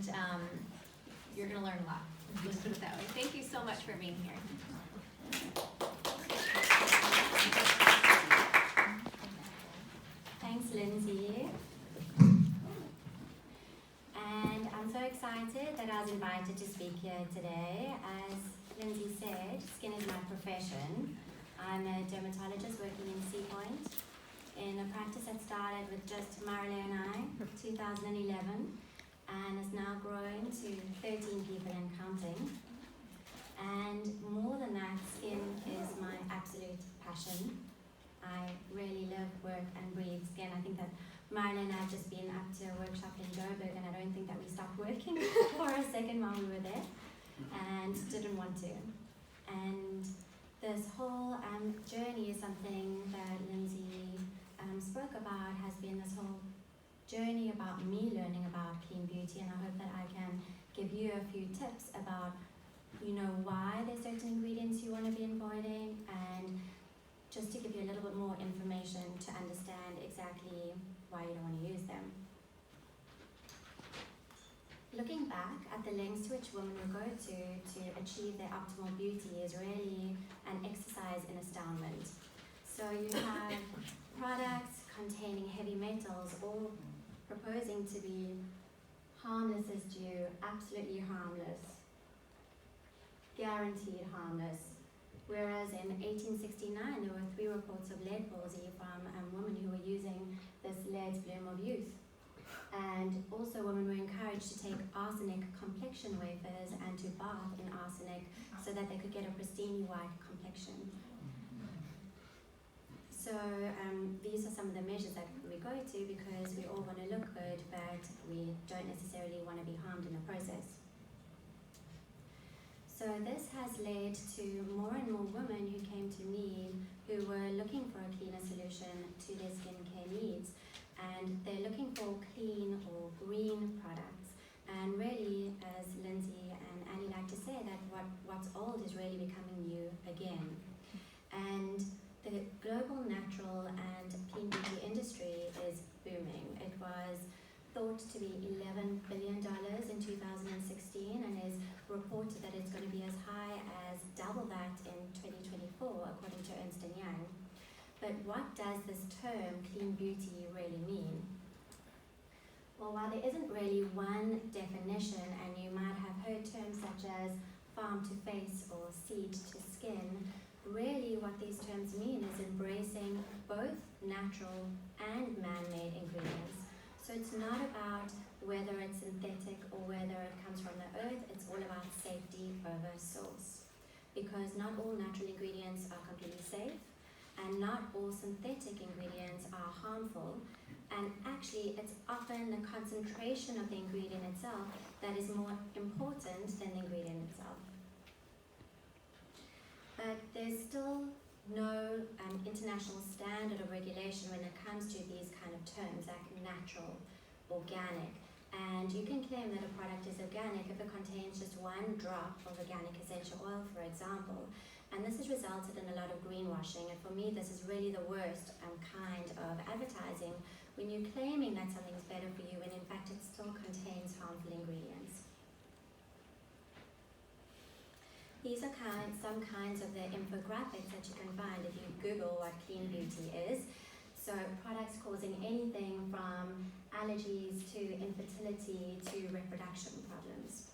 and you're going to learn a lot. Let's put it that way. Thank you so much for being here. Thanks, Lindsay. And I'm so excited that I was invited to speak here today. As Lindsay said, skin is my profession. I'm a dermatologist working in Sea Point in a practice that started with just Marla and I, 2011, and has now grown to 13 people and counting. And more than that, skin is my absolute passion. I really live, work and breathe skin. I think that Marla and I have just been up to a workshop in Joburg, and I don't think that we stopped working for a second while we were there, and didn't want to. And this whole journey is something that Lindsay spoke about, has been this whole journey about me learning about clean beauty, and I hope that I can give you a few tips about, why there's certain ingredients you want to be avoiding, and just to give you a little bit more information to understand exactly why you don't want to use them. Looking back at the lengths to which women will go to achieve their optimal beauty is really an exercise in astoundment. So you have products containing heavy metals, all proposing to be harmless as dew, absolutely harmless, guaranteed harmless. Whereas in 1869 there were 3 reports of lead palsy from women who were using this lead's bloom of youth. And also women were encouraged to take arsenic complexion wafers and to bath in arsenic so that they could get a pristine white complexion. So these are some of the measures that we go to because we all want to look good, but we don't necessarily want to be harmed in the process. So this has led to more and more women who came to me who were looking for a cleaner solution to their skincare needs. And they're looking for clean or green products. And really, as Lindsay and Annie like to say, that what's old is really becoming new again. And the global natural and clean beauty industry is booming. It was thought to be $11 billion in 2016 and is reported that it's going to be as high as double that in 2024, according to Ernst & Young. But what does this term clean beauty really mean? Well, while there isn't really one definition, and you might have heard terms such as farm to face or seed to skin, really what these terms mean is embracing both natural and man-made ingredients. So it's not about whether it's synthetic or whether it comes from the earth, it's all about safety over source. Because not all natural ingredients are completely safe, and not all synthetic ingredients are harmful, and actually it's often the concentration of the ingredient itself that is more important than the ingredient itself. But there's still no international standard or regulation when it comes to these kind of terms like natural, organic, and you can claim that a product is organic if it contains just 1 drop of organic essential oil, for example. And this has resulted in a lot of greenwashing, and for me this is really the worst kind of advertising when you're claiming that something's better for you when in fact it still contains harmful ingredients. These are some kinds of the infographics that you can find if you Google what clean beauty is. So products causing anything from allergies to infertility to reproduction problems.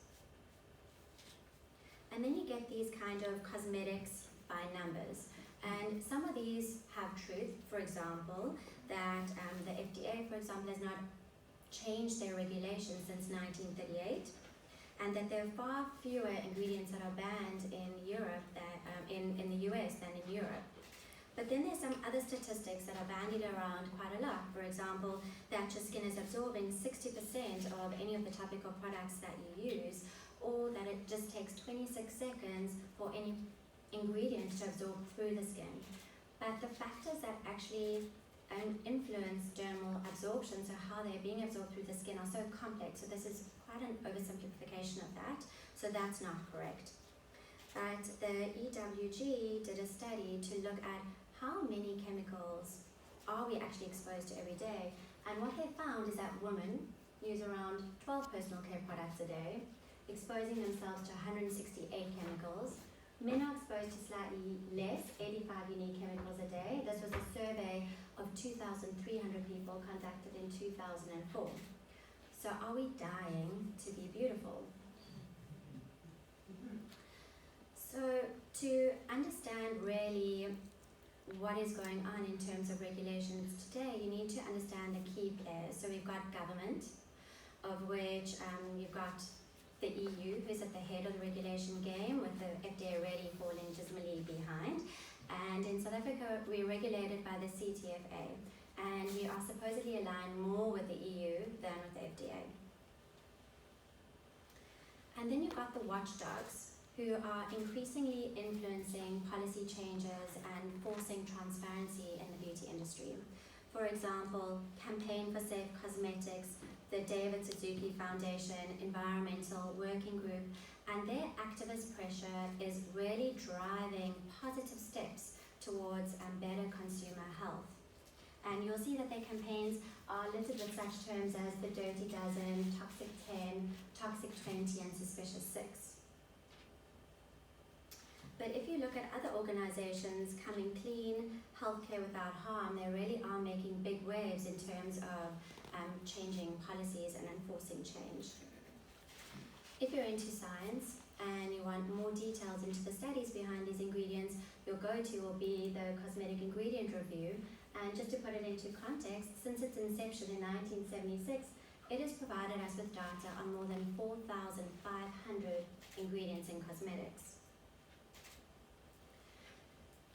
And then you get these kind of cosmetics by numbers. And some of these have truth, for example, that the FDA, for example, has not changed their regulations since 1938, and that there are far fewer ingredients that are banned in Europe, in the US than in Europe. But then there's some other statistics that are bandied around quite a lot. For example, that your skin is absorbing 60% of any of the topical products that you use, or that it just takes 26 seconds for any ingredient to absorb through the skin. But the factors that actually influence dermal absorption, so how they're being absorbed through the skin, are so complex. So this is quite an oversimplification of that, so that's not correct. But the EWG did a study to look at how many chemicals are we actually exposed to every day, and what they found is that women use around 12 personal care products a day, exposing themselves to 168 chemicals. Men are exposed to slightly less, 85 unique chemicals a day. This was a survey of 2,300 people conducted in 2004. So are we dying to be beautiful? So to understand really what is going on in terms of regulations today, you need to understand the key players. So we've got government, of which you've got the EU, who's at the head of the regulation game, with the FDA really falling dismally behind. And in South Africa, we're regulated by the CTFA, and we are supposedly aligned more with the EU than with the FDA. And then you've got the watchdogs, who are increasingly influencing policy changes and forcing transparency in the beauty industry. For example, Campaign for Safe Cosmetics, the David Suzuki Foundation, Environmental Working Group, and their activist pressure is really driving positive steps towards better consumer health. And you'll see that their campaigns are listed with such terms as the Dirty Dozen, Toxic 10, Toxic 20, and Suspicious 6. But if you look at other organizations, Coming Clean, Healthcare Without Harm, they really are making big waves in terms of changing policies and enforcing change. If you're into science and you want more details into the studies behind these ingredients, your go-to will be the Cosmetic Ingredient Review. And just to put it into context, since its inception in 1976, it has provided us with data on more than 4,500 ingredients in cosmetics.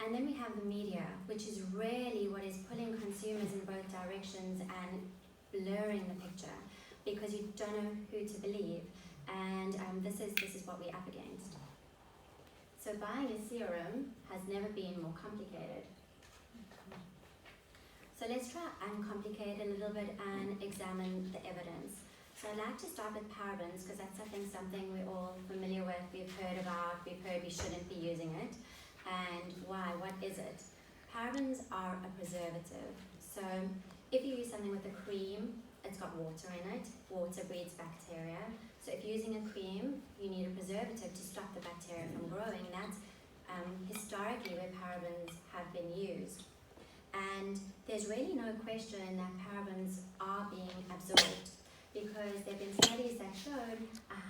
And then we have the media, which is really what is pulling consumers in both directions and blurring the picture, because you don't know who to believe. And this is what we're up against. So buying a serum has never been more complicated. So let's try and uncomplicate it a little bit and examine the evidence. So I'd like to start with parabens, because that's something we're all familiar with, we've heard about, we've heard we shouldn't be using it. And why? What is it? Parabens are a preservative. So if you use something with a cream, it's got water in it. Water breeds bacteria. So if you're using a cream, you need a preservative to stop the bacteria from growing. And that's historically where parabens have been used. And there's really no question that parabens are being absorbed, because there have been studies that showed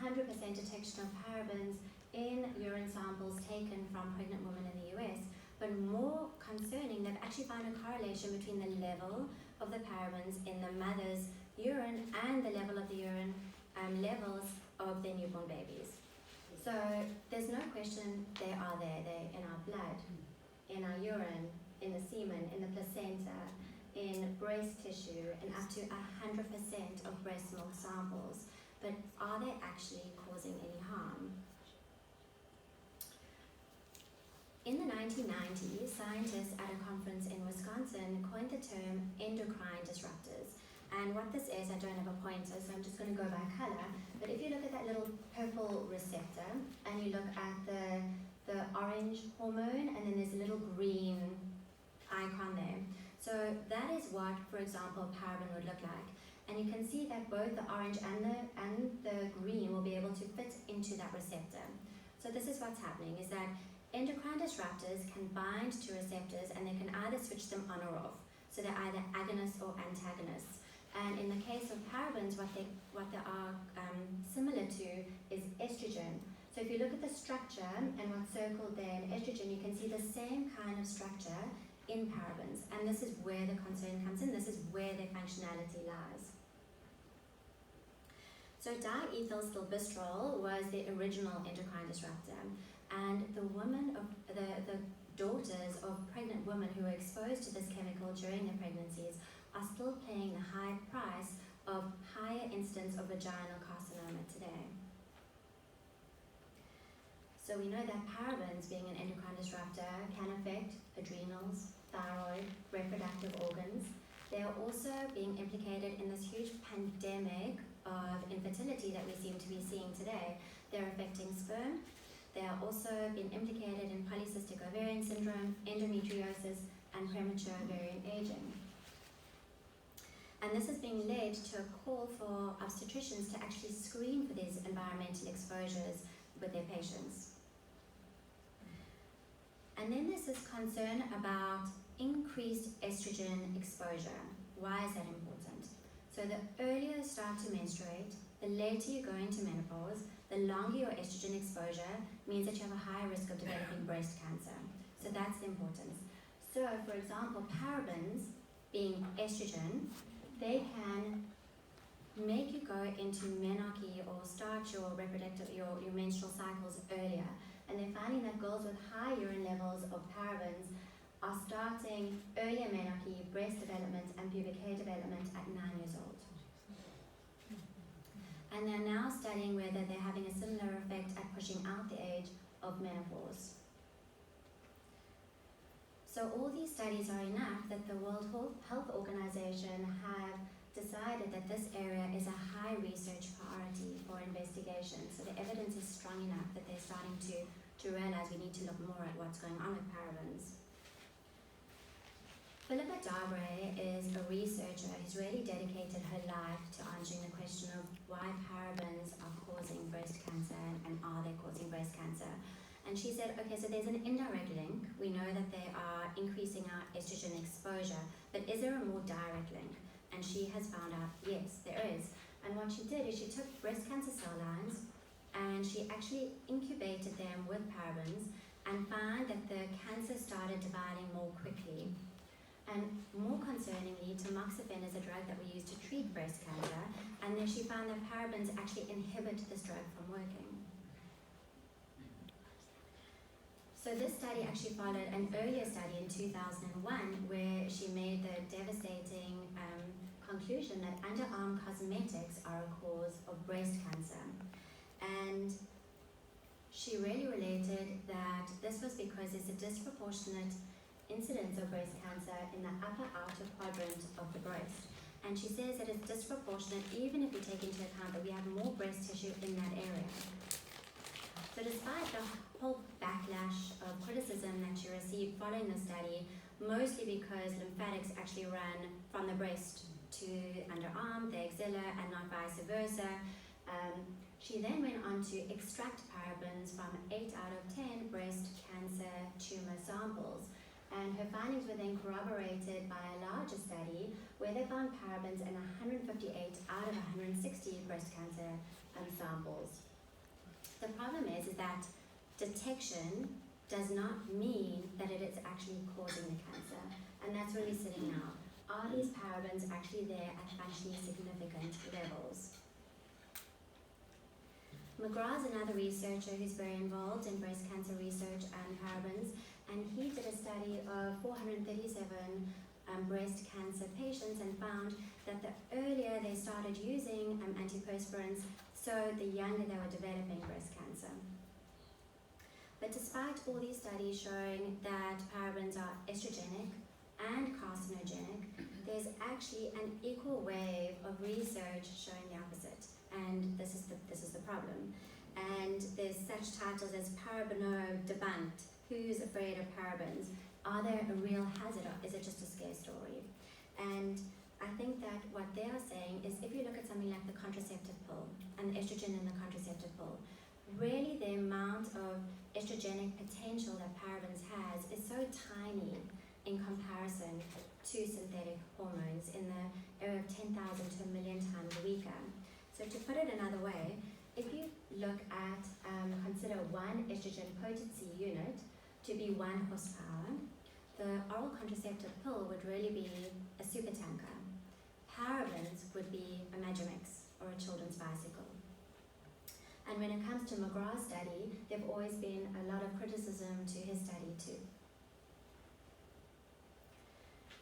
100% detection of parabens in urine samples taken from pregnant women in the US. But more concerning, they've actually found a correlation between the level of the parabens in the mother's urine and the level of the urine levels of their newborn babies. So there's no question they are there. They're in our blood, in our urine, in the semen, in the placenta, in breast tissue, and up to 100% of breast milk samples. But are they actually causing any harm? In the 1990s, scientists at a conference in Wisconsin coined the term endocrine disruptors. And what this is, I don't have a pointer, so I'm just going to go by color. But if you look at that little purple receptor, and you look at the orange hormone, and then there's a little green icon there. So that is what, for example, paraben would look like. And you can see that both the orange and the green will be able to fit into that receptor. So this is what's happening, is that endocrine disruptors can bind to receptors, and they can either switch them on or off. So they're either agonists or antagonists. And in the case of parabens, what they are similar to is estrogen. So if you look at the structure and what's circled there in estrogen, you can see the same kind of structure in parabens. And this is where the concern comes in. This is where their functionality lies. So diethylstilbestrol was the original endocrine disruptor. And the daughters of pregnant women who were exposed to this chemical during their pregnancies are still paying the high price of higher incidence of vaginal carcinoma today. So we know that parabens, being an endocrine disruptor, can affect adrenals, thyroid, reproductive organs. They are also being implicated in this huge pandemic of infertility that we seem to be seeing today. They're affecting sperm. They are also being implicated in polycystic ovarian syndrome, endometriosis, and premature ovarian aging. And this has been led to a call for obstetricians to actually screen for these environmental exposures with their patients. And then there's this concern about increased estrogen exposure. Why is that important? So the earlier you start to menstruate, the later you go into menopause, the longer your estrogen exposure means that you have a higher risk of developing breast cancer. So that's the importance. So for example, parabens, being estrogen, they can make you go into menarche or start your menstrual cycles earlier. And they're finding that girls with high urine levels of parabens are starting earlier menarche, breast development, and pubic hair development at 9 years old. And they're now studying whether they're having a similar effect at pushing out the age of menopause. So all these studies are enough that the World Health Organization have decided that this area is a high research priority for investigation. So the evidence is strong enough that they're starting to realize we need to look more at what's going on with parabens. Philippa Darbre is a researcher who's really dedicated her life to answering the question of why parabens are causing breast cancer and are they causing breast cancer. And she said, okay, so there's an indirect link. We know that they are increasing our estrogen exposure, but is there a more direct link? And she has found out, yes, there is. And what she did is she took breast cancer cell lines and she actually incubated them with parabens and found that the cancer started dividing more quickly. And more concerningly, tamoxifen is a drug that we use to treat breast cancer, and then she found that parabens actually inhibit this drug from working. So this study actually followed an earlier study in 2001 where she made the devastating conclusion that underarm cosmetics are a cause of breast cancer. And she really related that this was because there's a disproportionate incidence of breast cancer in the upper outer quadrant of the breast. And she says that it's disproportionate even if we take into account that we have more breast tissue in that area. So despite the whole backlash of criticism that she received following the study, mostly because lymphatics actually run from the breast to underarm, the axilla, and not vice versa, she then went on to extract parabens from 8 out of 10 breast cancer tumor samples. And her findings were then corroborated by a larger study where they found parabens in 158 out of 160 breast cancer samples. The problem is that detection does not mean that it is actually causing the cancer. And that's where we're sitting now. Are these parabens actually there at functionally significant levels? McGrath's another researcher who's very involved in breast cancer research and parabens, and he did a study of 437 breast cancer patients and found that the earlier they started using antiperspirants, so the younger they were developing breast cancer. But despite all these studies showing that parabens are estrogenic and carcinogenic, there's actually an equal wave of research showing the opposite. And this is the problem. And there's such titles as Parabeno Debunked, Who's Afraid of Parabens? Are they a real hazard or is it just a scare story? And I think that what they are saying is if you look at something like the contraceptive pill and the estrogen in the contraceptive pill, really the amount of estrogenic potential that parabens has is so tiny in comparison to synthetic hormones in the area of 10,000 to a million times weaker. So to put it another way, if you look at, consider one estrogen potency unit to be 1 horsepower, the oral contraceptive pill would really be a supertanker. Parabens would be a Magimix or a children's bicycle. And when it comes to McGrath's study, there've always been a lot of criticism to his study too.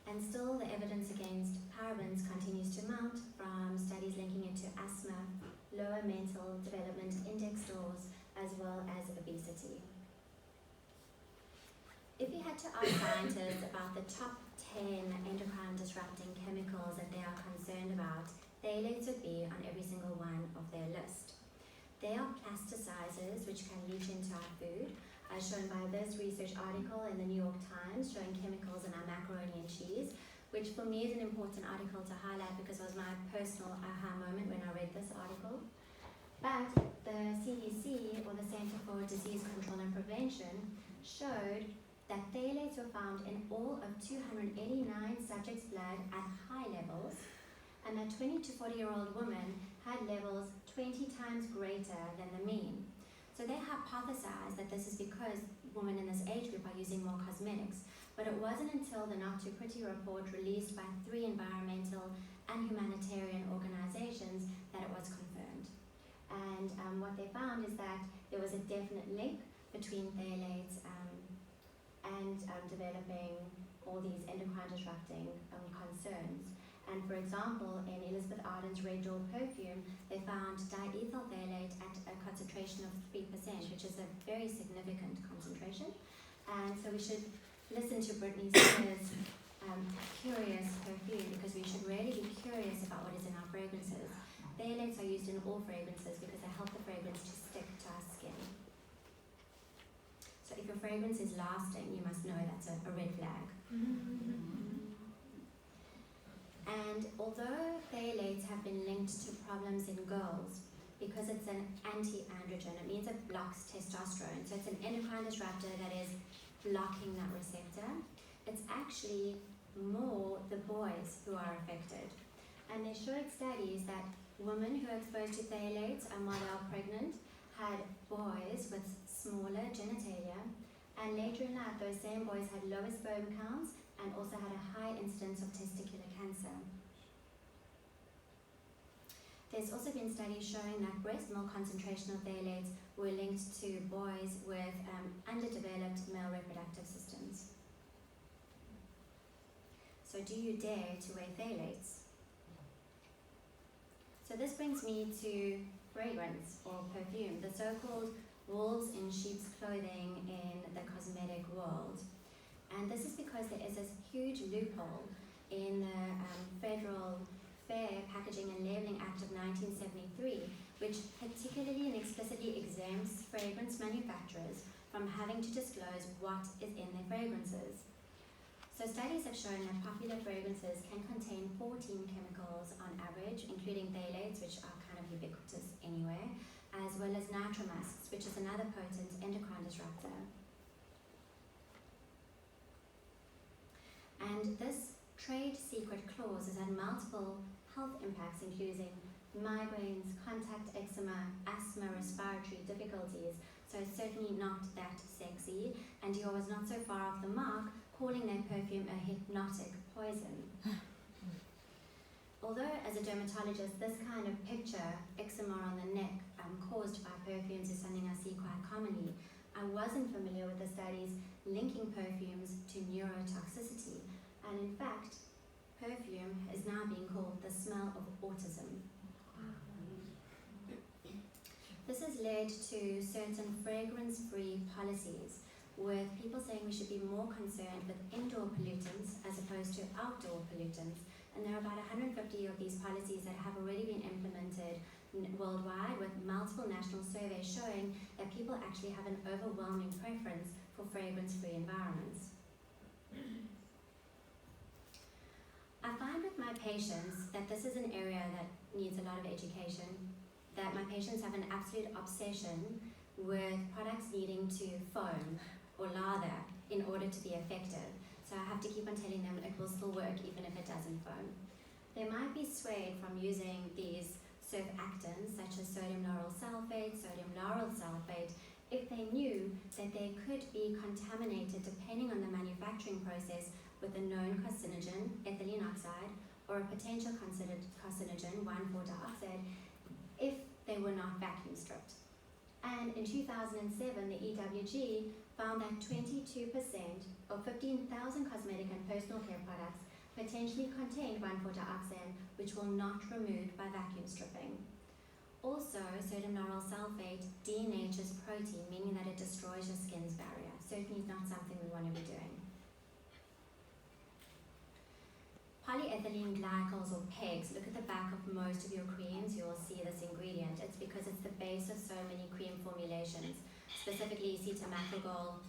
And still the evidence against parabens continues to mount from studies linking it to asthma, lower mental development index scores, as well as obesity. If you had to ask scientists about the top 10 endocrine disrupting chemicals that they are concerned about, phthalates would be on every single one of their list. They are plasticizers which can leach into our food, as shown by this research article in the New York Times showing chemicals in our macaroni and cheese, which for me is an important article to highlight because it was my personal aha moment when I read this article. But the CDC, or the Center for Disease Control and Prevention, showed that phthalates were found in all of 289 subjects' blood at high levels, and that 20 to 40-year-old women had levels 20 times greater than the mean. So they hypothesized that this is because women in this age group are using more cosmetics, but it wasn't until the Not Too Pretty report released by 3 environmental and humanitarian organizations that it was confirmed. And what they found is that there was a definite link between phthalates and developing all these endocrine disrupting concerns. And for example, in Elizabeth Arden's Red Door perfume, they found diethyl phthalate at a concentration of 3%, which is a very significant concentration. And so we should listen to Britney Spears' Curious perfume, because we should really be curious about what is in our fragrances. Phthalates are used in all fragrances because they help the fragrance to stick to our skin. So if your fragrance is lasting, you must know that's a red flag. And although phthalates have been linked to problems in girls, because it's an anti-androgen, it means it blocks testosterone. So it's an endocrine disruptor that is blocking that receptor. It's actually more the boys who are affected. And they showed studies that women who are exposed to phthalates and while they are pregnant had boys with smaller genitalia, and later in life those same boys had lower sperm counts and also had a high incidence of testicular cancer. There's also been studies showing that breast milk concentration of phthalates were linked to boys with underdeveloped male reproductive systems. So do you dare to wear phthalates? So this brings me to fragrance or perfume, the so-called wolves in sheep's clothing in the cosmetic world. And this is because there is this huge loophole in the Federal Fair Packaging and Labeling Act of 1973, which particularly and explicitly exempts fragrance manufacturers from having to disclose what is in their fragrances. So studies have shown that popular fragrances can contain 14 chemicals on average, including phthalates, which are kind of ubiquitous anyway, as well as nitromusks, which is another potent endocrine disruptor. And this trade secret clause has had multiple health impacts, including migraines, contact eczema, asthma, respiratory difficulties. So it's certainly not that sexy. And Dior was not so far off the mark, calling their perfume a hypnotic poison. Although as a dermatologist, this kind of picture, eczema on the neck caused by perfumes, is something I see quite commonly, I wasn't familiar with the studies linking perfumes to neurotoxicity. And in fact, perfume is now being called the smell of autism. This has led to certain fragrance-free policies, with people saying we should be more concerned with indoor pollutants as opposed to outdoor pollutants. And there are about 150 of these policies that have already been implemented worldwide, with multiple national surveys showing that people actually have an overwhelming preference for fragrance-free environments. I find with my patients that this is an area that needs a lot of education, that my patients have an absolute obsession with products needing to foam or lather in order to be effective. So I have to keep on telling them it will still work even if it doesn't foam. They might be swayed from using these surfactants such as sodium lauryl sulfate, sodium lauryl sulfate, if they knew that they could be contaminated depending on the manufacturing process with a known carcinogen, ethylene oxide, or a potential carcinogen, 1,4-dioxide, if they were not vacuum stripped. And in 2007, the EWG found that 22% of 15,000 cosmetic and personal care products potentially contained 1,4-dioxane, which will not remove by vacuum stripping. Also, sodium lauryl sulfate denatures protein, meaning that it destroys your skin's barrier. Certainly not something we want to be doing. Polyethylene glycols, or PEGs, look at the back of most of your creams, you will see this ingredient. It's because it's the base of so many cream formulations. Specifically, Cetamacrogol,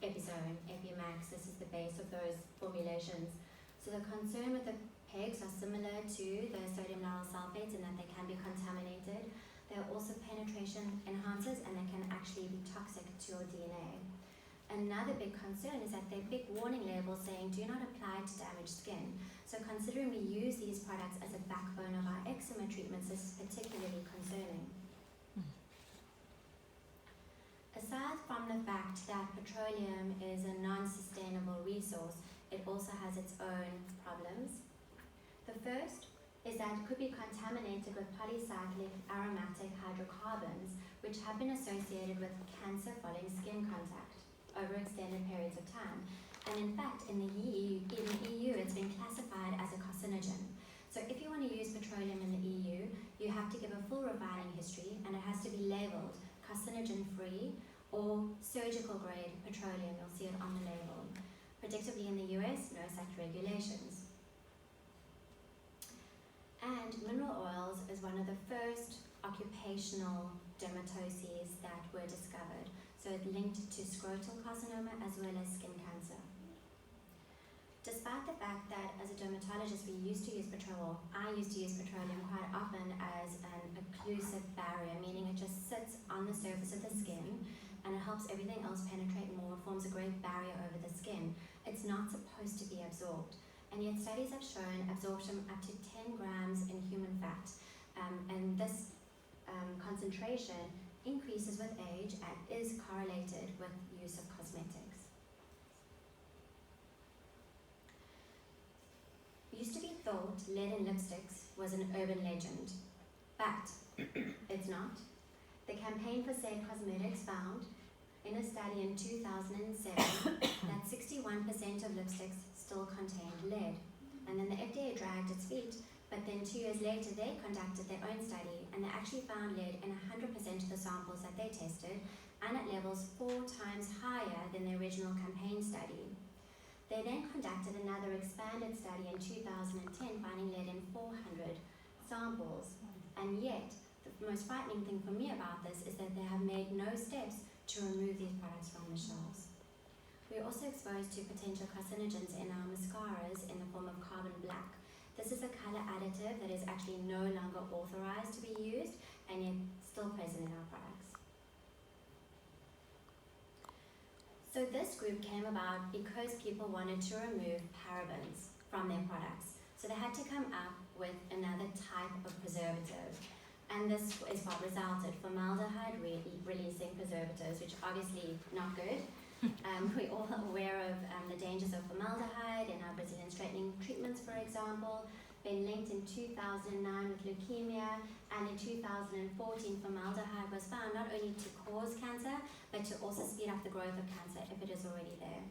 Epizone, Epimax, this is the base of those formulations. So the concern with the PEGs are similar to the sodium lauryl sulfates in that they can be contaminated. They're also penetration enhancers and they can actually be toxic to your DNA. Another big concern is that they're big warning labels saying do not apply to damaged skin. So considering we use these products as a backbone of our eczema treatments is particularly concerning. Aside from the fact that petroleum is a non-sustainable resource, it also has its own problems. The first is that it could be contaminated with polycyclic aromatic hydrocarbons, which have been associated with cancer following skin contact over extended periods of time. And in fact, in the EU, it's been classified as a carcinogen. So if you want to use petroleum in the EU, you have to give a full refining history and it has to be labeled carcinogen-free or surgical grade petroleum. You'll see it on the label. Predictably in the US, no such regulations. And mineral oils is one of the first occupational dermatoses that were discovered. So it linked to scrotal carcinoma as well as skin cancer. Despite the fact that as a dermatologist we used to use petroleum, I used to use petroleum quite often as an occlusive barrier, meaning it just sits on the surface of the skin and it helps everything else penetrate more, forms a great barrier over the skin. It's not supposed to be absorbed. And yet studies have shown absorption up to 10 grams in human fat. And this concentration increases with age and is correlated with use of cosmetics. It used to be thought lead in lipsticks was an urban legend, but it's not. The Campaign for Safe Cosmetics found in a study in 2007 that 61% of lipsticks still contained lead. And then the FDA dragged its feet, but then 2 years later they conducted their own study and they actually found lead in 100% of the samples that they tested and at levels 4 times higher than the original campaign study. They then conducted another expanded study in 2010 finding lead in 400 samples, and yet the most frightening thing for me about this is that they have made no steps to remove these products from the shelves. We are also exposed to potential carcinogens in our mascaras in the form of carbon black. This is a color additive that is actually no longer authorized to be used and yet still present in our products. So this group came about because people wanted to remove parabens from their products. So they had to come up with another type of preservative. And this is what resulted: formaldehyde releasing preservatives, which obviously not good. We're all aware of the dangers of formaldehyde in our Brazilian straightening treatments, for example. Been linked in 2009 with leukemia, and in 2014 formaldehyde was found not only to cause cancer, but to also speed up the growth of cancer if it is already there.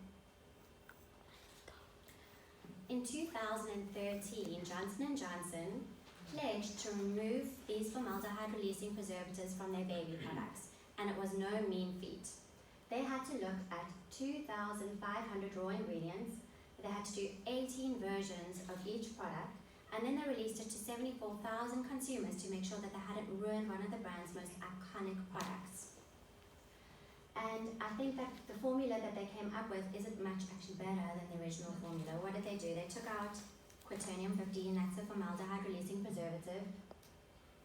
In 2013, Johnson & Johnson pledged to remove these formaldehyde-releasing preservatives from their baby products, and it was no mean feat. They had to look at 2,500 raw ingredients, they had to do 18 versions of each product, and then they released it to 74,000 consumers to make sure that they hadn't ruined one of the brand's most iconic products. And I think that the formula that they came up with isn't much actually better than the original formula. What did they do? They took out quaternium-15, that's a formaldehyde-releasing preservative,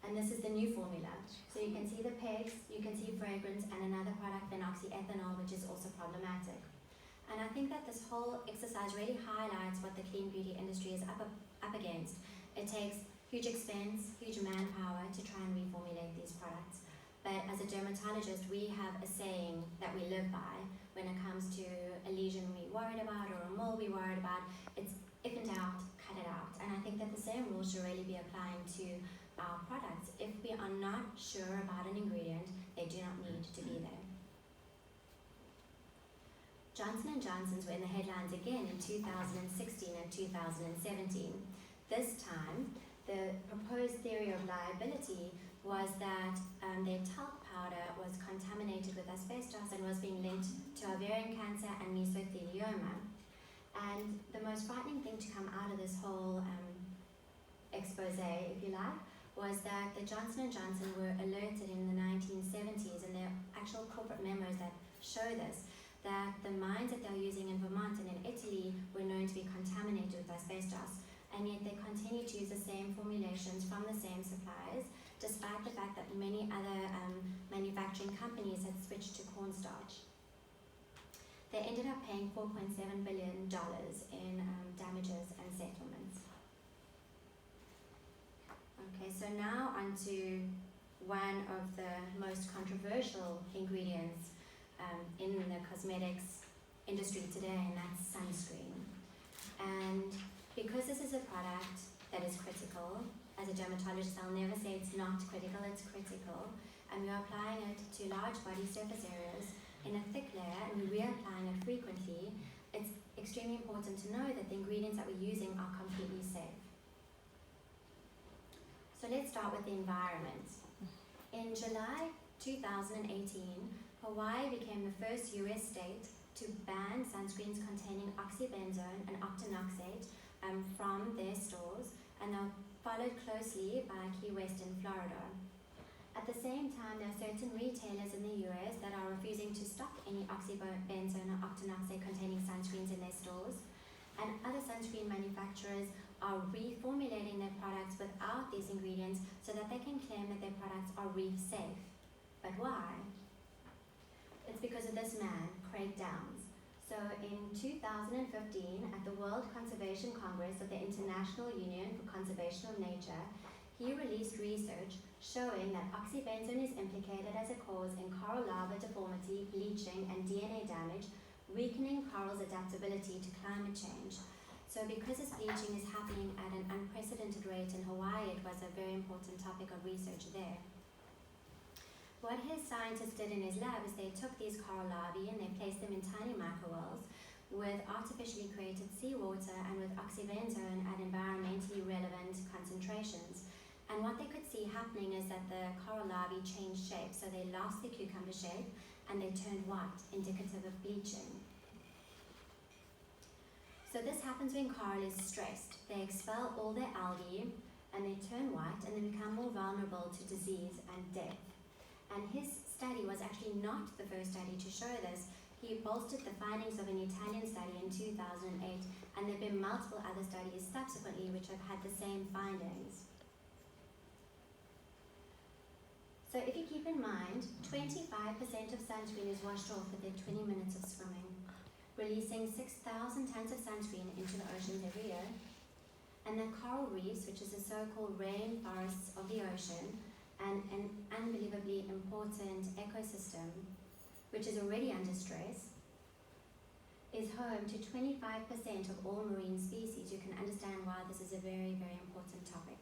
and this is the new formula. So you can see the pegs, you can see fragrance, and another product, phenoxyethanol, which is also problematic. And I think that this whole exercise really highlights what the clean beauty industry is up against. It takes huge expense, huge manpower to try and reformulate these products. But as a dermatologist, we have a saying that we live by when it comes to a lesion we're worried about or a mole we're worried about. It's if in doubt, cut it out. And I think that the same rules should really be applying to our products. If we are not sure about an ingredient, they do not need to be there. Johnson & Johnson's were in the headlines again in 2016 and 2017. This time, the proposed theory of liability was that their talc powder was contaminated with asbestos and was being linked to ovarian cancer and mesothelioma. And the most frightening thing to come out of this whole expose, if you like, was that the Johnson & Johnson were alerted in the 1970s, and there are actual corporate memos that show this, that the mines that they were using in Vermont and in Italy were known known to be contaminated with asbestos, and yet they continue to use the same formulations from the same suppliers, despite the fact that many other manufacturing companies had switched to cornstarch. They ended up paying $4.7 billion in damages and settlements. Okay, so now onto one of the most controversial ingredients in the cosmetics industry today, and that's sunscreen. And because this is a product that is critical, as a dermatologist I'll never say it's not critical, it's critical, and we're applying it to large body surface areas in a thick layer, and we're reapplying it frequently, it's extremely important to know that the ingredients that we're using are completely safe. So let's start with the environment. In July 2018, Hawaii became the first US state to ban sunscreens containing oxybenzone and octinoxate from their stores, and they're followed closely by Key West in Florida. At the same time, there are certain retailers in the US that are refusing to stock any oxybenzone or octinoxate containing sunscreens in their stores, and other sunscreen manufacturers are reformulating their products without these ingredients so that they can claim that their products are reef safe. But why? It's because of this man, Craig Downs. So in 2015, at the World Conservation Congress of the International Union for Conservation of Nature, he released research showing that oxybenzone is implicated as a cause in coral larva deformity, bleaching, and DNA damage, weakening coral's adaptability to climate change. So because this bleaching is happening at an unprecedented rate in Hawaii, it was a very important topic of research there. What his scientists did in his lab is they took these coral larvae and they placed them in tiny microwells with artificially created seawater and with oxybenzone at environmentally relevant concentrations. And what they could see happening is that the coral larvae changed shape, so they lost their cucumber shape and they turned white, indicative of bleaching. So this happens when coral is stressed. They expel all their algae and they turn white and they become more vulnerable to disease and death. And his study was actually not the first study to show this. He bolstered the findings of an Italian study in 2008, and there have been multiple other studies subsequently which have had the same findings. So if you keep in mind, 25% of sunscreen is washed off within 20 minutes of swimming, releasing 6,000 tons of sunscreen into the oceans every year. And the coral reefs, which is the so-called rainforests of the ocean, and an unbelievably important ecosystem, which is already under stress, is home to 25% of all marine species. You can understand why this is a very, very important topic.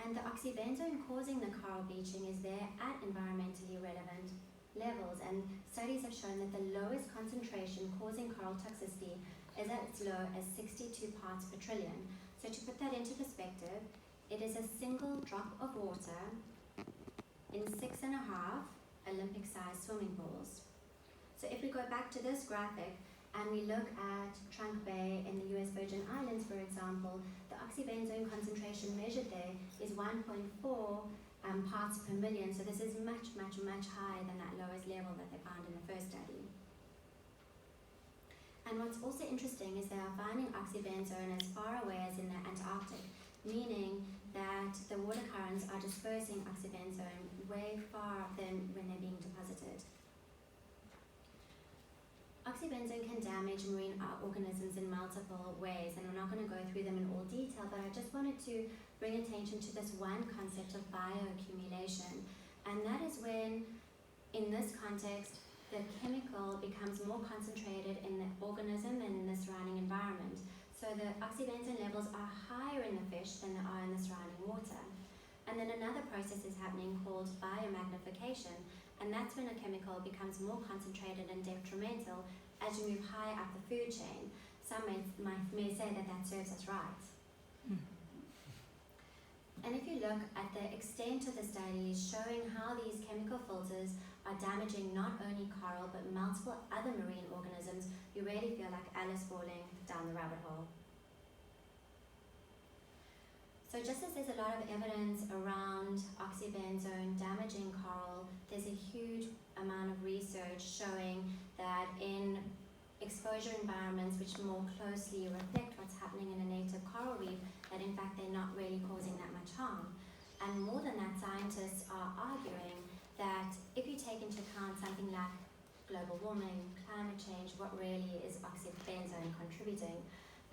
And the oxybenzone causing the coral bleaching is there at environmentally relevant levels, and studies have shown that the lowest concentration causing coral toxicity is at its low as 62 parts per trillion. So to put that into perspective, it is a single drop of water in 6.5 Olympic-sized swimming pools. So if we go back to this graphic and we look at Trunk Bay in the US Virgin Islands, for example, the oxybenzone concentration measured there is 1.4 parts per million. So this is much, much, much higher than that lowest level that they found in the first study. And what's also interesting is they are finding oxybenzone as far away as in the Antarctic, meaning that the water currents are dispersing oxybenzone way far than when they're being deposited. Oxybenzone can damage marine organisms in multiple ways, and we're not going to go through them in all detail, but I just wanted to bring attention to this one concept of bioaccumulation, and that is when, in this context, the chemical becomes more concentrated in the organism than in the surrounding environment. So the oxybenzone levels are higher in the fish than they are in the surrounding water. And then another process is happening called biomagnification, and that's when a chemical becomes more concentrated and detrimental as you move higher up the food chain. Some may say that that serves us right. And if you look at the extent of the studies showing how these chemical filters are damaging not only coral but multiple other marine organisms, you really feel like Alice falling down the rabbit hole. So So just as there's a lot of evidence around oxybenzone damaging coral, there's a huge amount of research showing that in exposure environments which more closely reflect what's happening in a native coral reef, that in fact they're not really causing that much harm. And more than that, scientists are arguing that if you take into account something like global warming, climate change, what really is oxybenzone contributing?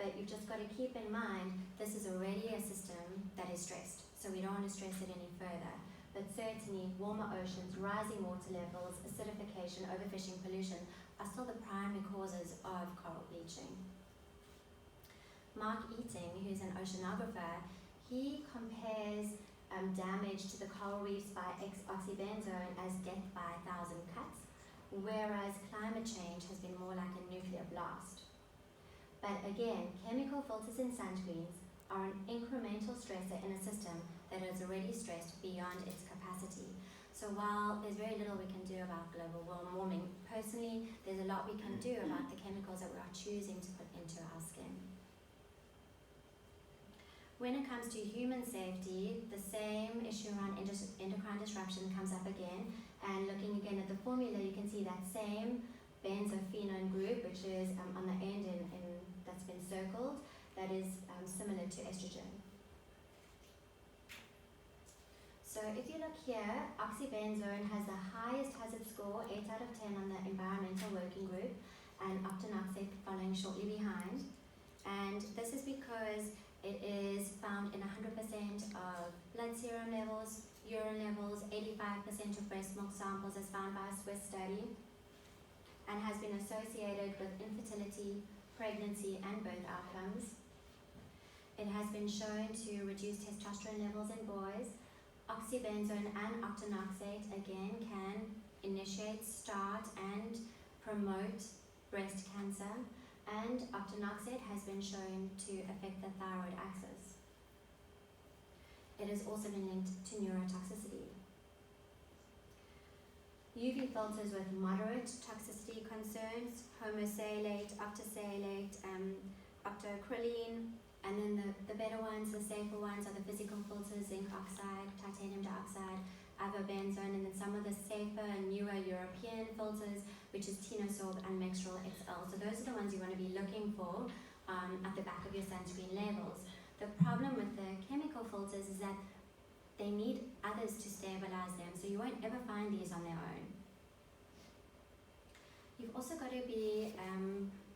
But you've just got to keep in mind, this is already a system that is stressed, so we don't want to stress it any further. But certainly, warmer oceans, rising water levels, acidification, overfishing, pollution are still the primary causes of coral bleaching. Mark Eating, who's an oceanographer, he compares damage to the coral reefs by oxybenzone as death by 1,000 cuts, whereas climate change has been more like a nuclear blast. But again, chemical filters in sunscreens are an incremental stressor in a system that is already stressed beyond its capacity. So while there's very little we can do about global warming, personally, there's a lot we can do about the chemicals that we are choosing to put into our skin. When it comes to human safety, the same issue around endocrine disruption comes up again. And looking again at the formula, you can see that same benzophenone group, which is on the end that's been circled, that is similar to estrogen. So if you look here, oxybenzone has the highest hazard score, 8 out of 10 on the environmental working group, and octinoxate following shortly behind. And this is because it is found in 100% of blood serum levels, urine levels, 85% of breast milk samples as found by a Swiss study, and has been associated with infertility, pregnancy, and birth outcomes. It has been shown to reduce testosterone levels in boys. Oxybenzone and octinoxate again can initiate, start, and promote breast cancer, and octinoxate has been shown to affect the thyroid axis. It has also been linked to neurotoxicity. UV filters with moderate toxicity concerns, homosalate, octosalate, octocrylene, and then the better ones, the safer ones, are the physical filters, zinc oxide, titanium dioxide, avobenzone, and then some of the safer, newer European filters, which is Tinosorb and Mextrol XL. So those are the ones you want to be looking for at the back of your sunscreen labels. The problem with the chemical filters is that they need others to stabilize them, so you won't ever find these on their own. You've also got to be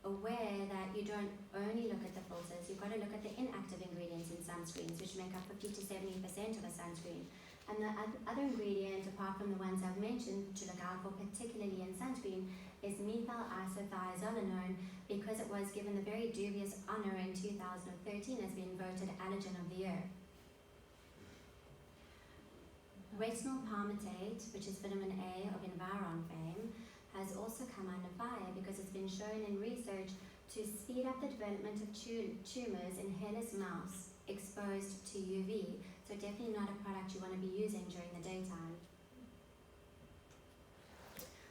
aware that you don't only look at the filters, you've got to look at the inactive ingredients in sunscreens, which make up 50 to 70% of a sunscreen. And the other ingredient, apart from the ones I've mentioned, to look out for, particularly in sunscreen, is methyl isothiazolinone, because it was given the very dubious honor in 2013 as being voted allergen of the year. Retinol palmitate, which is vitamin A of Environ fame, has also come under fire because it's been shown in research to speed up the development of tumors in hairless mouse exposed to UV. So definitely not a product you want to be using during the daytime.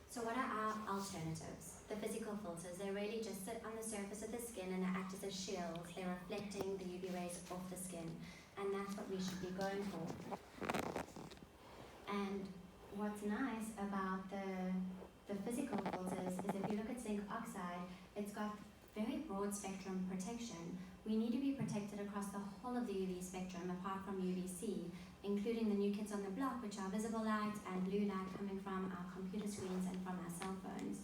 So what are our alternatives? The physical filters, they really just sit on the surface of the skin and they act as a shield. They're reflecting the UV rays off the skin, and that's what we should be going for. And what's nice about the physical filters is if you look at zinc oxide, it's got very broad spectrum protection. We need to be protected across the whole of the UV spectrum apart from UVC, including the new kids on the block, which are visible light and blue light coming from our computer screens and from our cell phones.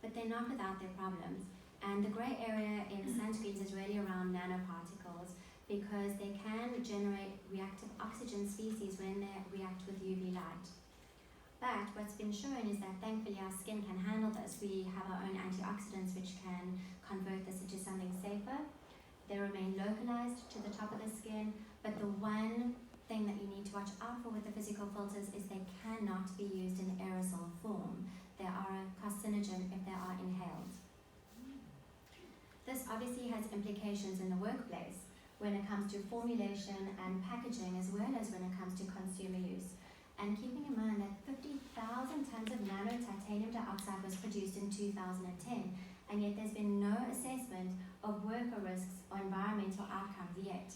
But they're not without their problems. And the grey area in sunscreens is really around nanoparticles, because they can generate reactive oxygen species when they react with UV light. But what's been shown is that thankfully our skin can handle this. We have our own antioxidants which can convert this into something safer. They remain localized to the top of the skin, but the one thing that you need to watch out for with the physical filters is they cannot be used in aerosol form. They are a carcinogen if they are inhaled. This obviously has implications in the workplace when it comes to formulation and packaging, as well as when it comes to consumer use. And keeping in mind that 50,000 tons of nano titanium dioxide was produced in 2010, and yet there's been no assessment of worker risks or environmental outcomes yet.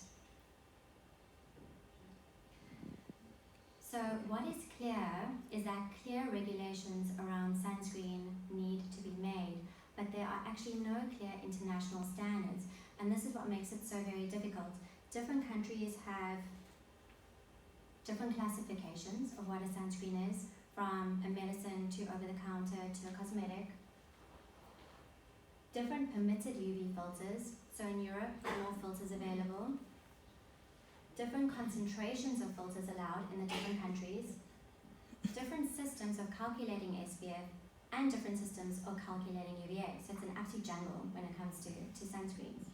So what is clear is that clear regulations around sunscreen need to be made, but there are actually no clear international standards, and this is what makes it so very difficult. Different countries have different classifications of what a sunscreen is, from a medicine to over-the-counter to a cosmetic. Different permitted UV filters, so in Europe there are more filters available. Different concentrations of filters allowed in the different countries, different systems of calculating SPF, and different systems of calculating UVA. So it's an absolute jungle when it comes to sunscreens.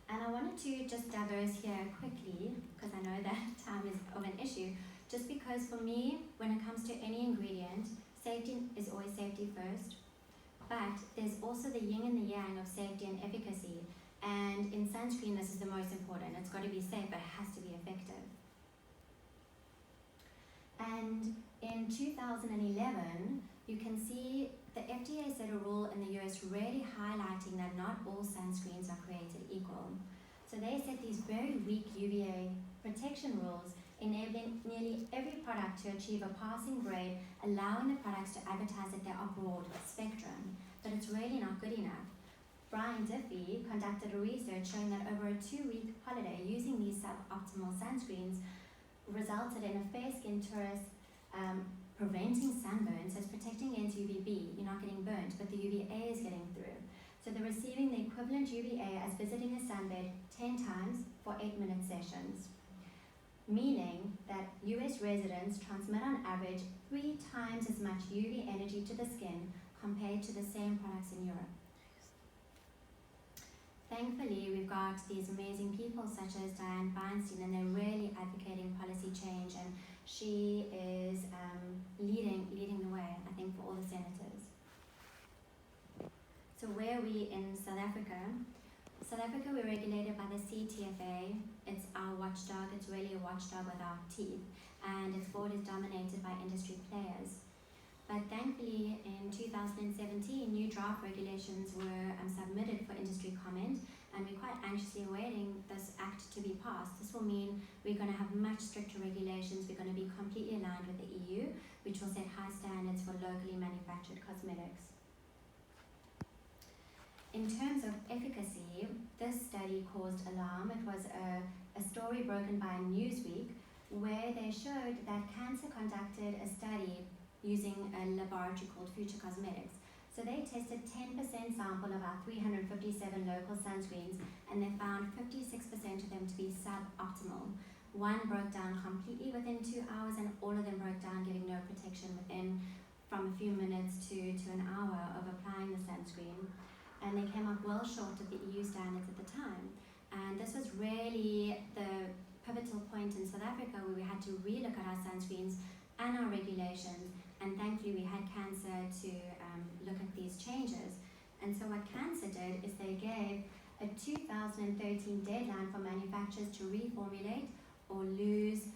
And I wanted to just diverse here quickly, because I know that time is of an issue, just because for me, when it comes to any ingredient, safety is always safety first, but there's also the yin and the yang of safety and efficacy. And in sunscreen, this is the most important. It's got to be safe, but it has to be effective. And in 2011, you can see the FDA set a rule in the US really highlighting that not all sunscreens are created equal. So they set these very weak UVA protection rules, enabling nearly every product to achieve a passing grade, allowing the products to advertise that they are broad spectrum. But it's really not good enough. Brian Diffie conducted a research showing that over a 2-week holiday using these suboptimal sunscreens resulted in a fair skin tourist preventing sunburn, so it's protecting against UVB. You're not getting burnt, but the UVA is getting through. So they're receiving the equivalent UVA as visiting a sunbed 10 times for 8-minute sessions, meaning that US residents transmit on average 3 times as much UV energy to the skin compared to the same products in Europe. Thankfully, we've got these amazing people such as Dianne Feinstein, and they're really advocating policy change, and she is leading the way, I think, for all the senators. So where are we in South Africa? South Africa, we're regulated by the CTFA. It's our watchdog. It's really a watchdog with our teeth, and its board is dominated by industry players. But thankfully, in 2017, new draft regulations were submitted for industry comment, and we're quite anxiously awaiting this act to be passed. This will mean we're going to have much stricter regulations. We're going to be completely aligned with the EU, which will set high standards for locally manufactured cosmetics. In terms of efficacy, this study caused alarm. It was a story broken by Newsweek, where they showed that Cancer conducted a study using a laboratory called Future Cosmetics. So they tested 10% sample of our 357 local sunscreens, and they found 56% of them to be suboptimal. One broke down completely within 2 hours, and all of them broke down, giving no protection within from a few minutes to an hour of applying the sunscreen. And they came up well short of the EU standards at the time. And this was really the pivotal point in South Africa, where we had to relook at our sunscreens and our regulations, and thankfully we had Cancer to look at these changes. And so what Cancer did is they gave a 2013 deadline for manufacturers to reformulate or lose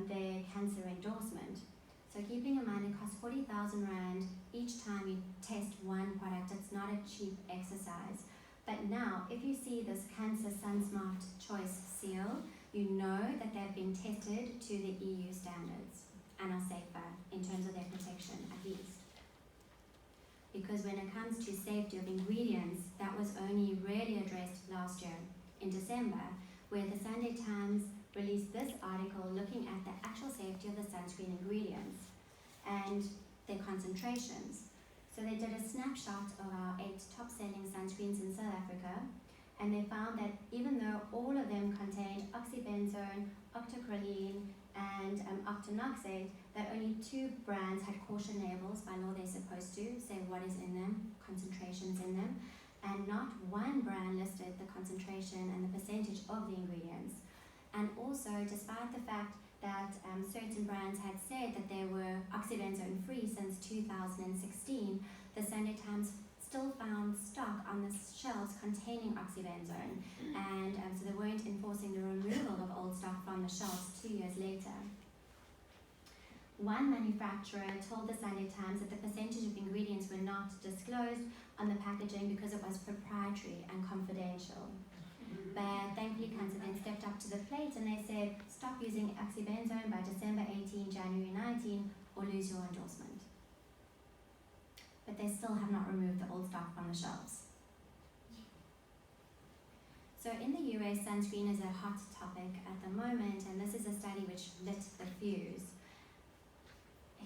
their Cancer endorsement. So keeping in mind, it costs 40,000 Rand each time you test one product. It's not a cheap exercise. But now, if you see this Cancer SunSmart Choice seal, you know that they've been tested to the EU standards and are safer in terms of their protection, at least. Because when it comes to safety of ingredients, that was only really addressed last year in December, where the Sunday Times released this article looking at the actual safety of the sunscreen ingredients and their concentrations. So they did a snapshot of our 8 top-selling sunscreens in South Africa, and they found that even though all of them contained oxybenzone, octocrylene, and octinoxate, that only 2 brands had caution labels. By law, they're supposed to say what is in them, concentrations in them, and not one brand listed the concentration and the percentage of the ingredients. And also, despite the fact that certain brands had said that they were oxybenzone free since 2016, the Sunday Times still found stock on the shelves containing oxybenzone, and so they weren't enforcing the removal of old stock from the shelves 2 years later. One manufacturer told the Sunday Times that the percentage of ingredients were not disclosed on the packaging because it was proprietary and confidential. But thankfully, Cancer then stepped up to the plate and they said, stop using oxybenzone by December 18, January 19, or lose your endorsement. But they still have not removed the old stock from the shelves. So in the US, sunscreen is a hot topic at the moment, and this is a study which lit the fuse.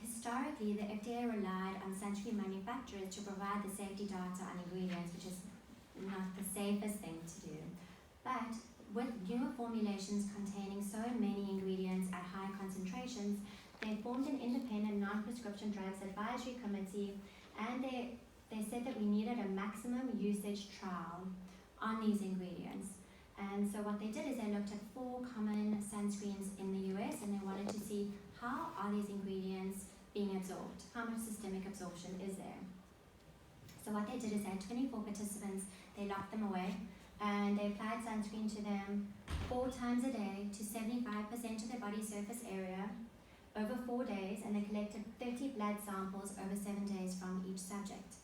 Historically, the FDA relied on sunscreen manufacturers to provide the safety data on ingredients, which is not the safest thing to do. But with newer formulations containing so many ingredients at high concentrations, they formed an independent non-prescription drugs advisory committee, and they said that we needed a maximum usage trial on these ingredients. And so what they did is they looked at 4 common sunscreens in the US, and they wanted to see how are these ingredients being absorbed, how much systemic absorption is there. So what they did is they had 24 participants, they locked them away, and they applied sunscreen to them 4 times a day to 75% of their body surface area over 4 days, and they collected 30 blood samples over 7 days from each subject.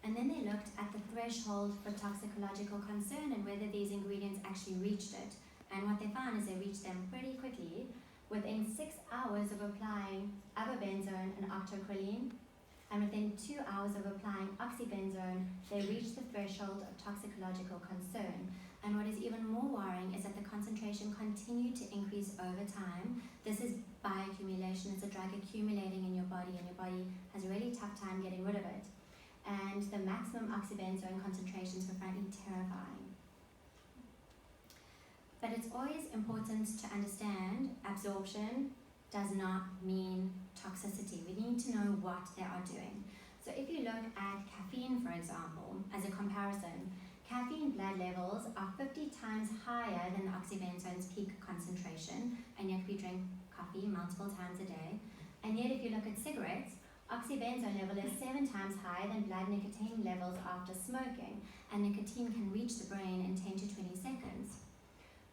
And then they looked at the threshold for toxicological concern and whether these ingredients actually reached it. And what they found is they reached them pretty quickly. Within 6 hours of applying avobenzone and octocrylene, and within 2 hours of applying oxybenzone, they reached the threshold of toxicological concern. And what is even more worrying is that the concentration continued to increase over time. This is bioaccumulation. It's a drug accumulating in your body, and your body has a really tough time getting rid of it. And the maximum oxybenzone concentrations were frankly terrifying. But it's always important to understand absorption does not mean toxicity. We need to know what they are doing. So if you look at caffeine, for example, as a comparison, caffeine blood levels are 50 times higher than oxybenzone's peak concentration, and yet we drink coffee multiple times a day. And yet if you look at cigarettes, oxybenzone level is 7 times higher than blood nicotine levels after smoking, and nicotine can reach the brain in 10 to 20 seconds.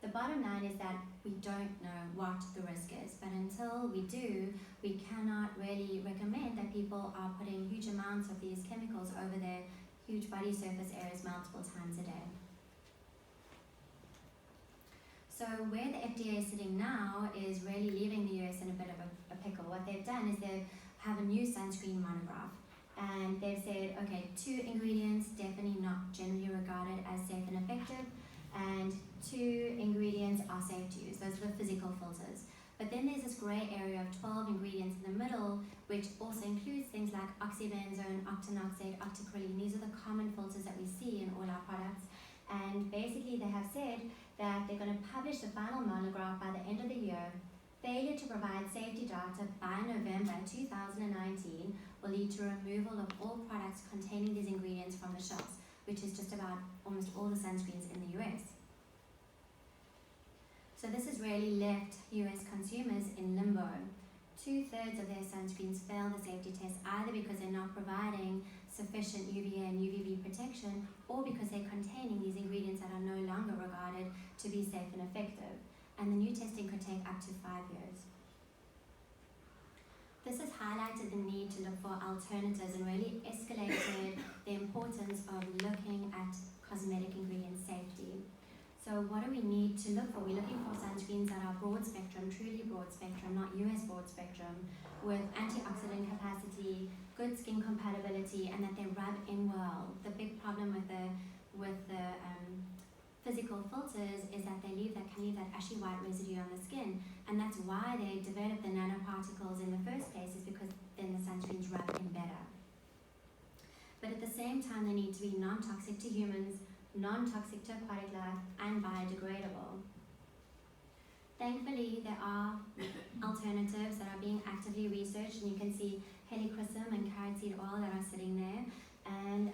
The bottom line is that we don't know what the risk is, but until we do, we cannot really recommend that people are putting huge amounts of these chemicals over their huge body surface areas multiple times a day. So where the FDA is sitting now is really leaving the US in a bit of a pickle. What they've done is they have a new sunscreen monograph, and they've said, okay, 2 ingredients definitely not generally regarded as safe and effective, and 2 ingredients are safe to use. Those are the physical filters. But then there's this gray area of 12 ingredients in the middle, which also includes things like oxybenzone, octinoxate, octocrylene. These are the common filters that we see in all our products. And basically they have said that they're going to publish the final monograph by the end of the year. Failure to provide safety data by November 2019 will lead to removal of all products containing these ingredients from the shelves, which is just about almost all the sunscreens in the US. So this has really left US consumers in limbo. 2/3 of their sunscreens fail the safety test either because they're not providing sufficient UVA and UVB protection, or because they're containing these ingredients that are no longer regarded to be safe and effective. And the new testing could take up to 5 years. This has highlighted the need to look for alternatives and really escalated the importance of looking at cosmetic ingredient safety. So what do we need to look for? We're looking for sunscreens that are broad spectrum, truly broad spectrum, not US broad spectrum, with antioxidant capacity, good skin compatibility, and that they rub in well. The big problem with the physical filters is that can leave that ashy white residue on the skin, and that's why they developed the nanoparticles in the first place, is because then the sunscreens rub in better. But at the same time, they need to be non-toxic to humans, non-toxic to aquatic life, and biodegradable. Thankfully, there are alternatives that are being actively researched, and you can see helichrysum and carrot seed oil that are sitting there. And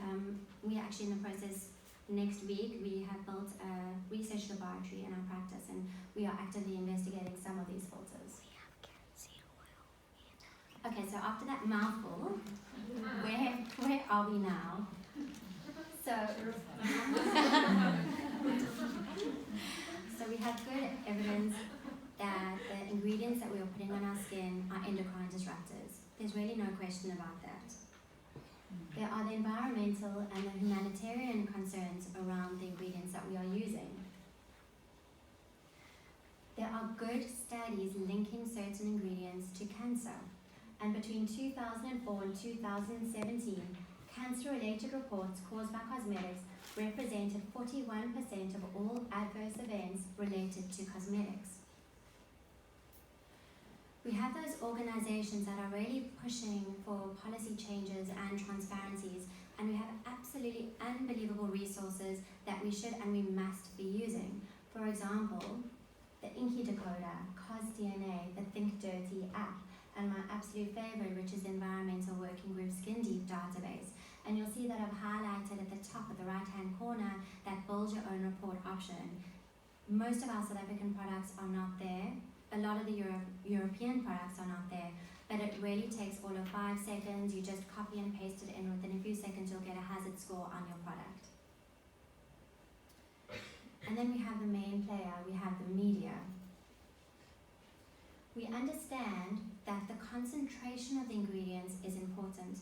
we're actually in the process. Next week, we have built a research laboratory in our practice, and we are actively investigating some of these filters. We have carrot seed oil. Okay, so after that mouthful, where are we now? So we have good evidence that the ingredients that we are putting on our skin are endocrine disruptors. There's really no question about that. There are the environmental and the humanitarian concerns around the ingredients that we are using. There are good studies linking certain ingredients to cancer. And between 2004 and 2017, cancer-related reports caused by cosmetics represented 41% of all adverse events related to cosmetics. We have those organizations that are really pushing for policy changes and transparencies, and we have absolutely unbelievable resources that we should and we must be using. For example, the Inky Decoder, CosDNA, the Think Dirty app, and my absolute favorite, which is the Environmental Working Group Skin Deep database. And you'll see that I've highlighted at the top of the right-hand corner that build your own report option. Most of our South African products are not there. A lot of the European products are not there, but it really takes all of 5 seconds. You just copy and paste it in. Within a few seconds, you'll get a hazard score on your product. And then we have the main player, we have the media. We understand that the concentration of the ingredients is important.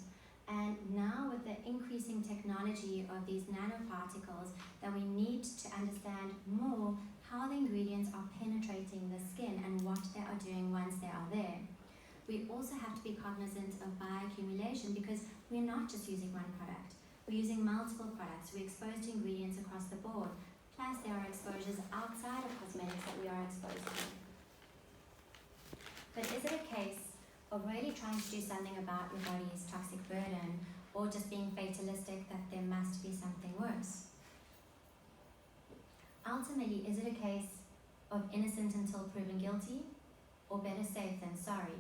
And now with the increasing technology of these nanoparticles, that we need to understand more how the ingredients are penetrating the skin and what they are doing once they are there. We also have to be cognizant of bioaccumulation because we're not just using one product. We're using multiple products. We're exposed to ingredients across the board. Plus there are exposures outside of cosmetics that we are exposed to. But is it a case of really trying to do something about your body's toxic burden, or just being fatalistic that there must be something worse? Ultimately, is it a case of innocent until proven guilty, or better safe than sorry?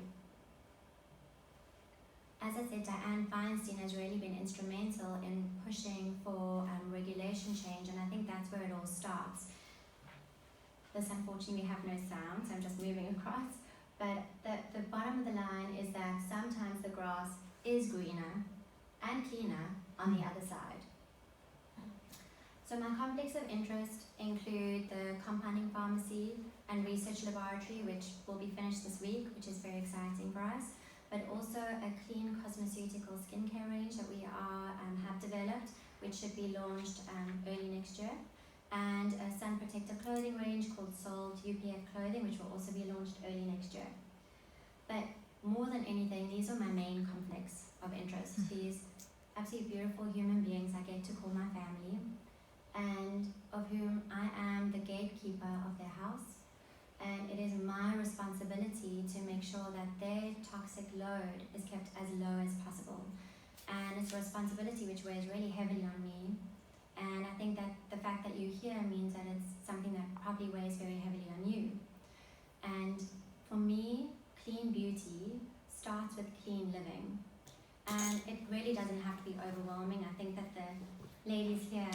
As I said, Dianne Feinstein has really been instrumental in pushing for regulation change, and I think that's where it all starts. This unfortunately we have no sound, so I'm just moving across. But the bottom of the line is that sometimes the grass is greener and cleaner on the other side. So my conflicts of interest include the compounding pharmacy and research laboratory, which will be finished this week, which is very exciting for us, but also a clean cosmeceutical skincare range that we have developed, which should be launched early next year, and a sun protective clothing range called Sold UPF Clothing, which will also be launched early next year. But more than anything, these are my main conflicts of interest. These absolutely beautiful human beings I get to call my family, and of whom I am the gatekeeper of their house. And it is my responsibility to make sure that their toxic load is kept as low as possible. And it's a responsibility which weighs really heavily on me. And I think that the fact that you're here means that it's something that probably weighs very heavily on you. And for me, clean beauty starts with clean living. And it really doesn't have to be overwhelming. I think that the ladies here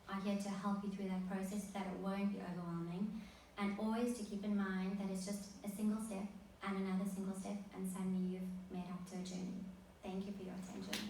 are here to help you through that process so that it won't be overwhelming. And always to keep in mind that it's just a single step and another single step, and suddenly you've made up to a journey. Thank you for your attention.